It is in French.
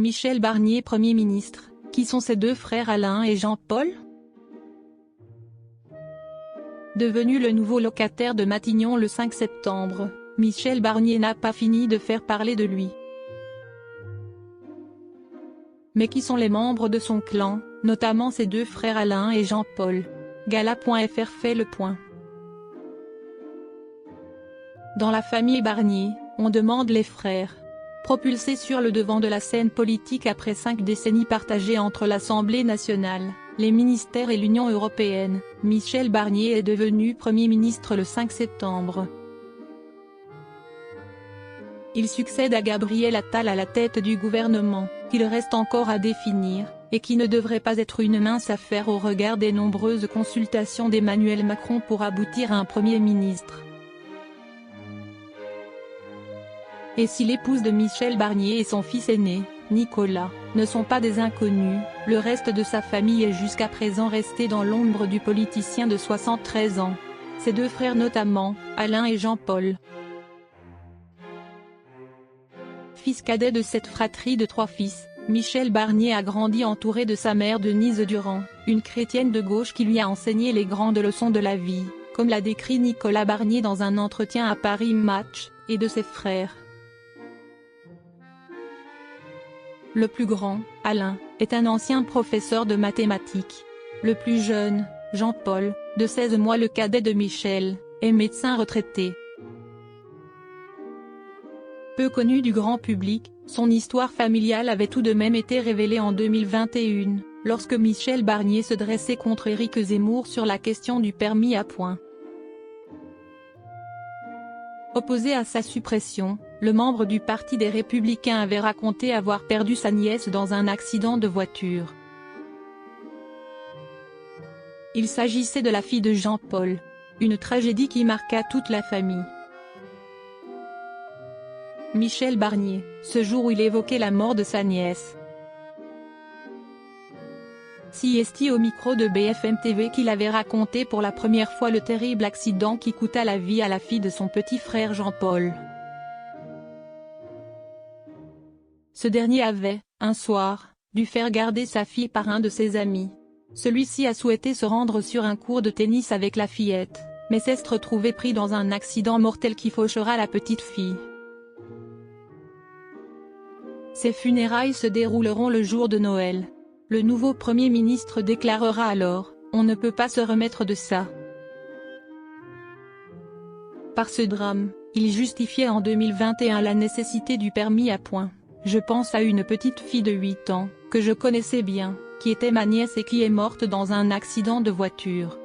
Michel Barnier Premier ministre, qui sont ses deux frères Alain et Jean-Paul? Devenu le nouveau locataire de Matignon le 5 septembre, Michel Barnier n'a pas fini de faire parler de lui. Mais qui sont les membres de son clan, notamment ses deux frères Alain et Jean-Paul? Gala.fr fait le point. Dans la famille Barnier, on demande les frères. Propulsés sur le devant de la scène politique après 5 décennies partagées entre l'Assemblée nationale, les ministères et l'Union européenne, Michel Barnier est devenu Premier ministre le 5 septembre. Il succède à Gabriel Attal à la tête du gouvernement, qu'il reste encore à définir, et qui ne devrait pas être une mince affaire au regard des nombreuses consultations d'Emmanuel Macron pour aboutir à un Premier ministre. Et si l'épouse de Michel Barnier et son fils aîné, Nicolas, ne sont pas des inconnus, le reste de sa famille est jusqu'à présent resté dans l'ombre du politicien de 73 ans. Ses deux frères notamment, Alain et Jean-Paul. Fils cadet de cette fratrie de 3 fils, Michel Barnier a grandi entouré de sa mère Denise Durand, une chrétienne de gauche qui lui a enseigné les grandes leçons de la vie, comme l'a décrit Nicolas Barnier dans un entretien à Paris Match, et de ses frères. Le plus grand, Alain, est un ancien professeur de mathématiques. Le plus jeune, Jean-Paul, de 16 mois le cadet de Michel, est médecin retraité. Peu connu du grand public, son histoire familiale avait tout de même été révélée en 2021, lorsque Michel Barnier se dressait contre Éric Zemmour sur la question du permis à points. Opposé à sa suppression, le membre du Parti des Républicains avait raconté avoir perdu sa nièce dans un accident de voiture. Il s'agissait de la fille de Jean-Paul. Une tragédie qui marqua toute la famille. Michel Barnier, ce jour où il évoquait la mort de sa nièce. Siesti au micro de BFM TV qu'il avait raconté pour la première fois le terrible accident qui coûta la vie à la fille de son petit frère Jean-Paul. Ce dernier avait, un soir, dû faire garder sa fille par un de ses amis. Celui-ci a souhaité se rendre sur un court de tennis avec la fillette, mais s'est retrouvé pris dans un accident mortel qui fauchera la petite fille. Ses funérailles se dérouleront le jour de Noël. Le nouveau Premier ministre déclarera alors « On ne peut pas se remettre de ça ». Par ce drame, il justifiait en 2021 la nécessité du permis à points. Je pense à une petite fille de 8 ans, que je connaissais bien, qui était ma nièce et qui est morte dans un accident de voiture.